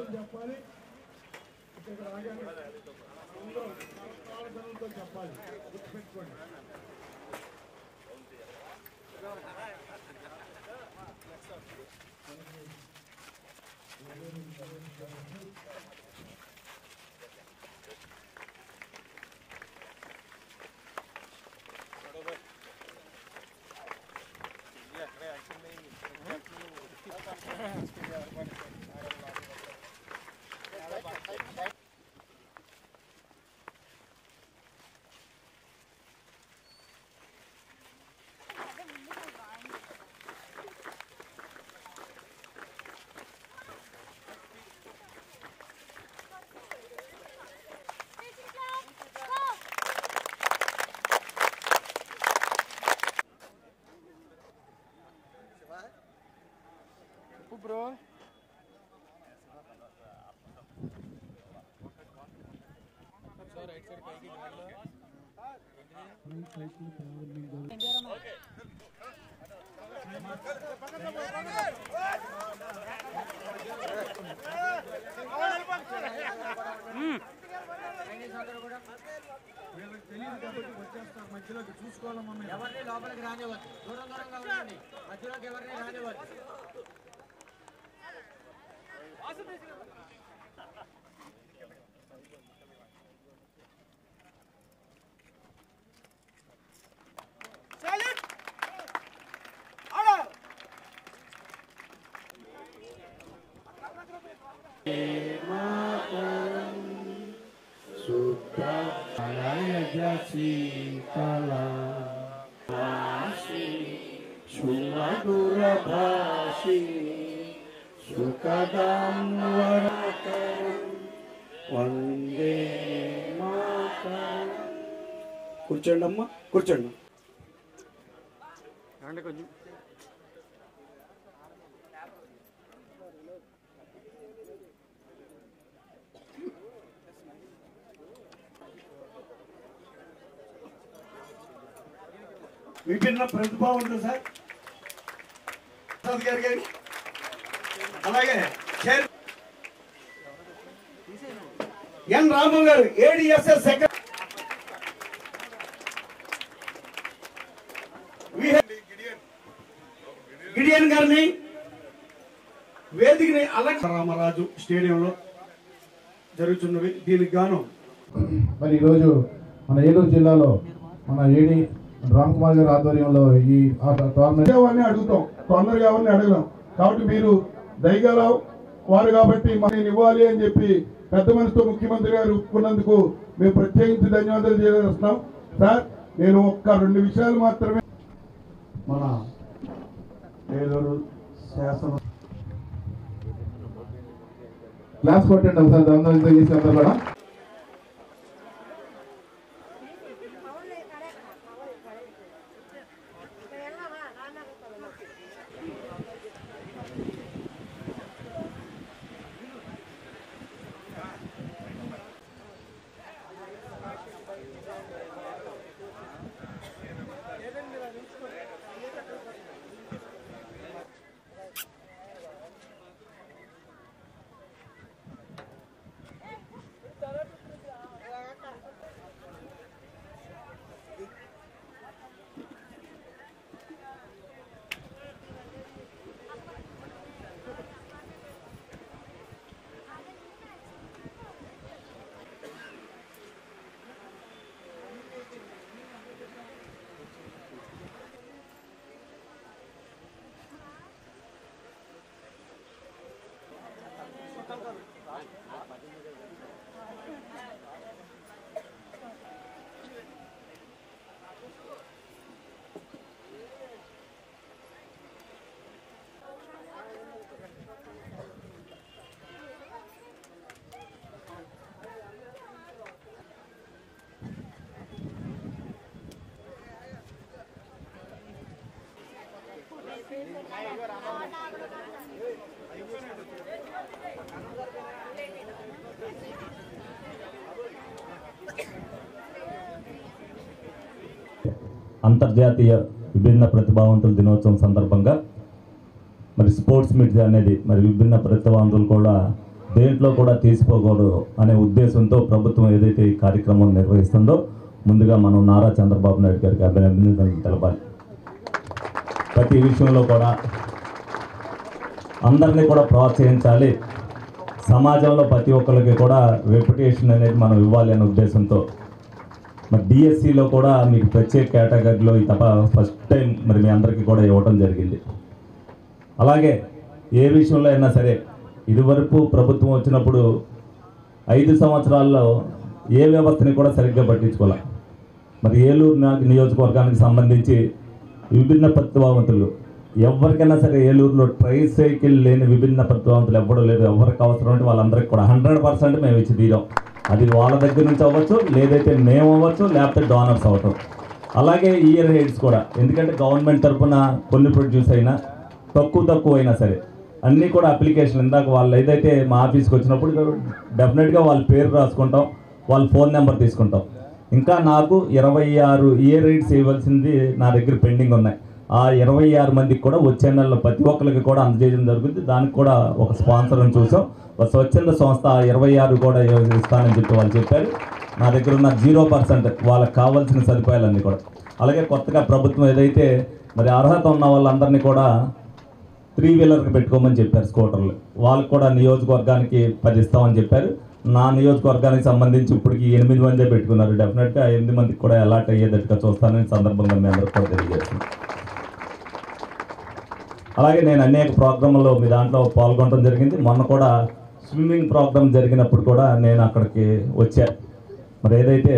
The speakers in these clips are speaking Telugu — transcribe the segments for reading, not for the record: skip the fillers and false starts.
ధనులు చెప్పాలి. ఇక్కడ రాగానే ధనులతో చెప్పాలి, గుర్తుపెట్టుకోండి. Bro. మధ్యలోకి చూసుకోవాలమ్మా, ఎవరిని లోపలికి రానివ్వద్దు, దూరం దూరంగా ఉండండి, మధ్యలోకి ఎవరిని రానివ్వద్దు. కూర్చోండి అమ్మా, కూర్చోండి. కొంచెం విభిన్న ప్రతిభావం ఉంది సార్ గారి. అలాగే ఎన్ రాము గారు ఏడిఎస్ఎస్ సెక్రటరీ, గిడియన్ గారిని వేదికని రామరాజు స్టేడియంలో జరుగుతున్నవి. దీనికి గాను మరి ఈరోజు మన ఏలూరు జిల్లాలో మన ఏడి రామ్ కుమార్ గారి ఆధ్వర్యంలో ఈ టోర్నమెంట్ అడుగుతాం, తొందరగా ఎవరిని అడగలేం. కాబట్టి మీరు దయగల వారు కాబట్టి మనం ఇవ్వాలి అని చెప్పి పెద్ద మనసుతో ముఖ్యమంత్రి గారు ఒప్పుకున్నందుకు మేము ప్రత్యేకించి ధన్యవాదాలు తెలియజేస్తున్నాం. సార్ నేను ఒక్క 2 విషయాలు మాత్రమే మన ఏలూరు శాసన క్లాస్ కొట్టండి ఒకసారి ధన్యవాదాలు చేసి అందరూ కూడా. అంతర్జాతీయ విభిన్న ప్రతిభావంతుల దినోత్సవం సందర్భంగా మరి స్పోర్ట్స్ మీట్ అనేది మరి విభిన్న ప్రతిభావంతులు కూడా దేంట్లో కూడా తీసిపోకూడదు అనే ఉద్దేశంతో ప్రభుత్వం ఏదైతే ఈ కార్యక్రమం నిర్వహిస్తుందో ముందుగా మనం నారా చంద్రబాబు నాయుడు గారికి అభినందనలు తెలపాలి. ప్రతి విషయంలో కూడా అందరినీ కూడా ప్రోత్సహించాలి. సమాజంలో ప్రతి ఒక్కరికి కూడా రెప్యుటేషన్ అనేది మనం ఇవ్వాలి అనే ఉద్దేశంతో మరి డిఎస్సిలో కూడా మీకు ప్రత్యేక కేటగిరీలో ఈ తప్ప ఫస్ట్ టైం మరి మీ అందరికీ కూడా ఇవ్వడం జరిగింది. అలాగే ఏ విషయంలో అయినా సరే ఇదివరకు ప్రభుత్వం వచ్చినప్పుడు 5 సంవత్సరాల్లో ఏ వ్యవస్థని కూడా సరిగ్గా పట్టించుకోవాలి. మరి ఏలూరు నియోజకవర్గానికి సంబంధించి విభిన్న ప్రతిభావంతులు ఎవరికైనా సరే ఏలూరులో ట్రైసైకిల్ లేని విభిన్న ప్రతిభావంతులు ఎవ్వడూ లేదు. ఎవరికి అవసరం అంటే వాళ్ళందరికీ కూడా 100% మేము ఇచ్చి తీరాం. అది వాళ్ళ దగ్గర నుంచి అవ్వచ్చు, లేదైతే మేము అవ్వచ్చు, లేకపోతే డోనర్స్ అవ్వటం. అలాగే ఇయర్ హెడ్స్ కూడా, ఎందుకంటే గవర్నమెంట్ తరఫున కొన్ని ప్రొడ్యూస్ అయినా తక్కువ అయినా సరే అన్నీ కూడా అప్లికేషన్ ఇందాక వాళ్ళు ఏదైతే మా ఆఫీస్కి వచ్చినప్పుడు డెఫినెట్గా వాళ్ళ పేరు రాసుకుంటాం, వాళ్ళ ఫోన్ నెంబర్ తీసుకుంటాం. ఇంకా నాకు 26 ఇయర్ హెడ్స్ ఇవ్వాల్సింది నా దగ్గర పెండింగ్ ఉన్నాయి. ఆ 26 మందికి కూడా వచ్చే నెలలో ప్రతి ఒక్కరికి కూడా అందజేయడం జరుగుతుంది. దానికి కూడా ఒక స్పాన్సర్ని చూసాం. స్వచ్ఛంద సంస్థ 26 కూడా ఇస్తానని చెప్పి వాళ్ళు చెప్పారు. నా దగ్గర ఉన్న 0% వాళ్ళకి కావాల్సిన సదుపాయాలన్నీ కూడా. అలాగే కొత్తగా ప్రభుత్వం ఏదైతే మరి అర్హత ఉన్న వాళ్ళందరినీ కూడా 3 వీలర్కి పెట్టుకోమని చెప్పారు, స్కూటర్లు. వాళ్ళకి కూడా నియోజకవర్గానికి 10 ఇస్తామని చెప్పారు. నా నియోజకవర్గానికి సంబంధించి ఇప్పటికి 8 మందే పెట్టుకున్నారు. డెఫినెట్గా 8 మందికి కూడా అలాట్ అయ్యేటట్టుగా చూస్తానని సందర్భంగా మీ అందరికీ కూడా తెలియజేస్తున్నాను. అలాగే నేను అనేక ప్రోగ్రాంలో మీ దాంట్లో పాల్గొనడం జరిగింది. మొన్న కూడా స్విమ్మింగ్ ప్రోగ్రాం జరిగినప్పుడు కూడా నేను అక్కడికి వచ్చా. మరి ఏదైతే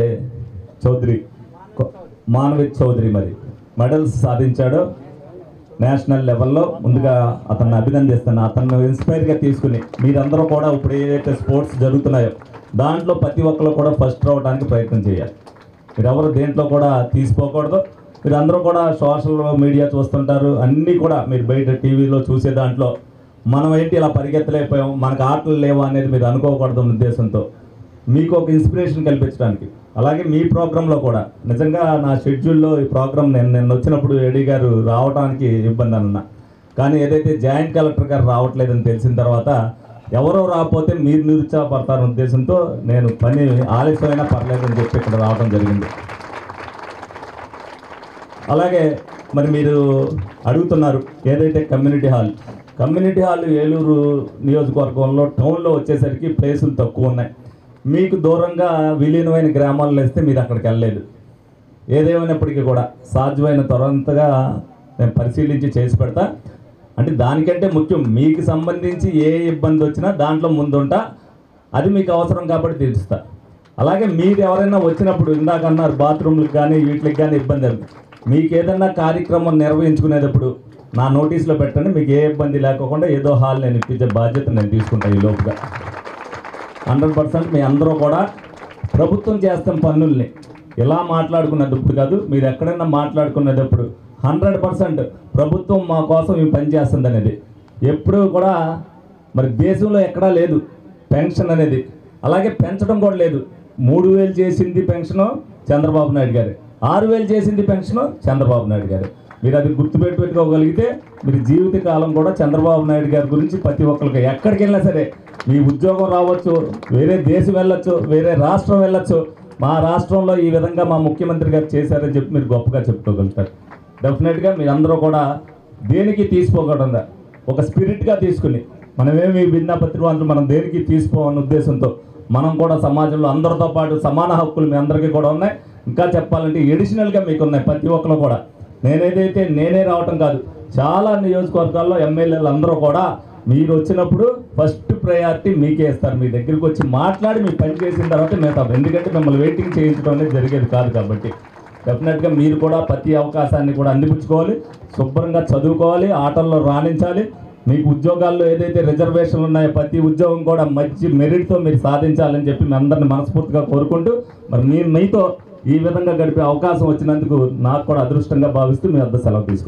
మానవిక్ చౌదరి మరి మెడల్స్ సాధించాడో నేషనల్ లెవెల్లో, ముందుగా అతన్ని అభినందిస్తాను. అతన్ని ఇన్స్పైర్గా తీసుకుని మీరందరూ కూడా ఇప్పుడు ఏదైతే స్పోర్ట్స్ జరుగుతున్నాయో దాంట్లో ప్రతి ఒక్కరు కూడా ఫస్ట్ రావడానికి ప్రయత్నం చేయాలి. మీరెవరు దేంట్లో కూడా తీసిపోకూడదు. మీరందరూ కూడా సోషల్ మీడియా చూస్తుంటారు, అన్నీ కూడా మీరు బయట టీవీలో చూసే దాంట్లో మనం ఏంటి ఇలా పరిగెత్తలేకపోయాం, మనకు ఆటలు లేవా అనేది మీరు అనుకోకూడదు ఉద్దేశంతో మీకు ఒక ఇన్స్పిరేషన్ కల్పించడానికి. అలాగే మీ ప్రోగ్రాంలో కూడా నిజంగా నా షెడ్యూల్లో ఈ ప్రోగ్రాం నేను వచ్చినప్పుడు ఏడీ గారు రావడానికి ఇబ్బంది అన్నా, కానీ ఏదైతే జాయింట్ కలెక్టర్ గారు రావట్లేదని తెలిసిన తర్వాత ఎవరో రాకపోతే మీరు నిరుత్సాహపడతారనే ఉద్దేశంతో నేను పని ఆలస్యమైనా పర్లేదని చెప్పి ఇక్కడ రావడం జరిగింది. అలాగే మరి మీరు అడుగుతున్నారు ఏదైతే కమ్యూనిటీ హాల్ ఏలూరు నియోజకవర్గంలో టౌన్లో వచ్చేసరికి ప్లేసులు తక్కువ ఉన్నాయి. మీకు దూరంగా విలీనమైన గ్రామాల్లో వేస్తే మీరు అక్కడికి వెళ్ళలేదు. ఏదేమైనప్పటికీ కూడా సాధ్యమైన త్వరంతగా నేను పరిశీలించి చేసి పెడతా. అంటే దానికంటే ముఖ్యం మీకు సంబంధించి ఏ ఇబ్బంది వచ్చినా దాంట్లో ముందుంటా, అది మీకు అవసరం కాబట్టి తీరుస్తా. అలాగే మీరు ఎవరైనా వచ్చినప్పుడు ఇందాక అన్నారు బాత్రూమ్లకు కానీ వీటికి కానీ ఇబ్బంది అవుతుంది. మీకు ఏదైనా కార్యక్రమం నిర్వహించుకునేటప్పుడు నా నోటీస్లో పెట్టండి. మీకు ఏ ఇబ్బంది లేకుండా ఏదో హాల్ నేను ఇప్పించే బాధ్యత నేను తీసుకుంటాను. ఈ లోపుగా 100% మీ అందరూ కూడా ప్రభుత్వం చేస్తాం పన్నుల్ని ఇలా మాట్లాడుకునేటప్పుడు కాదు, మీరు ఎక్కడైనా మాట్లాడుకునేటప్పుడు 100% ప్రభుత్వం మా కోసం ఈ పని చేస్తుంది అనేది ఎప్పుడూ కూడా మరి దేశంలో ఎక్కడా లేదు పెన్షన్ అనేది. అలాగే పెంచడం కూడా లేదు. 3000 చేసింది పెన్షను చంద్రబాబు నాయుడు గారు, 6000 చేసింది పెన్షను చంద్రబాబు నాయుడు గారు. మీరు అది గుర్తుపెట్టుకోగలిగితే మీరు జీవితకాలం కూడా చంద్రబాబు నాయుడు గారి గురించి ప్రతి ఒక్కరికి ఎక్కడికి వెళ్ళినా సరే మీ ఉద్యోగం రావచ్చు, వేరే దేశం వెళ్ళొచ్చు, వేరే రాష్ట్రం వెళ్ళొచ్చు, మా రాష్ట్రంలో ఈ విధంగా మా ముఖ్యమంత్రి గారు చేశారని చెప్పి మీరు గొప్పగా చెప్పుకోగలుగుతారు. డెఫినెట్గా మీరందరూ కూడా దేనికి తీసుకోకుండా ఒక స్పిరిట్గా తీసుకుని మనమేమి భిన్న ప్రతిభావంతులు మనం దేనికి తీసుకోవాలనే ఉద్దేశంతో మనం కూడా సమాజంలో అందరితో పాటు సమాన హక్కులు మీ అందరికీ కూడా ఉన్నాయి. ఇంకా చెప్పాలంటే ఎడిషనల్గా మీకు ఉన్నాయి ప్రతి ఒక్కరు కూడా. నేనే రావటం కాదు, చాలా నియోజకవర్గాల్లో ఎమ్మెల్యేలు అందరూ కూడా మీరు వచ్చినప్పుడు ఫస్ట్ ప్రయారిటీ మీకే ఇస్తారు. మీ దగ్గరికి వచ్చి మాట్లాడి మీ పని చేసిన తర్వాత మిగతా, ఎందుకంటే మిమ్మల్ని వెయిటింగ్ చేయించడం అనేది జరిగేది కాదు. కాబట్టి డెఫినెట్గా మీరు కూడా ప్రతి అవకాశాన్ని కూడా అందిపుచ్చుకోవాలి, శుభ్రంగా చదువుకోవాలి, ఆటల్లో రాణించాలి. మీకు ఉద్యోగాల్లో ఏదైతే రిజర్వేషన్లు ఉన్నాయో ప్రతి ఉద్యోగం కూడా మంచి మెరిట్తో మీరు సాధించాలని చెప్పి మీ అందరిని మనస్ఫూర్తిగా కోరుకుంటూ మరి మీతో ఈ విధంగా గడిపే అవకాశం వచ్చినందుకు నాకు కూడా అదృష్టంగా భావిస్తూ మీ వద్ద సెలవు తీసుకుంటాను.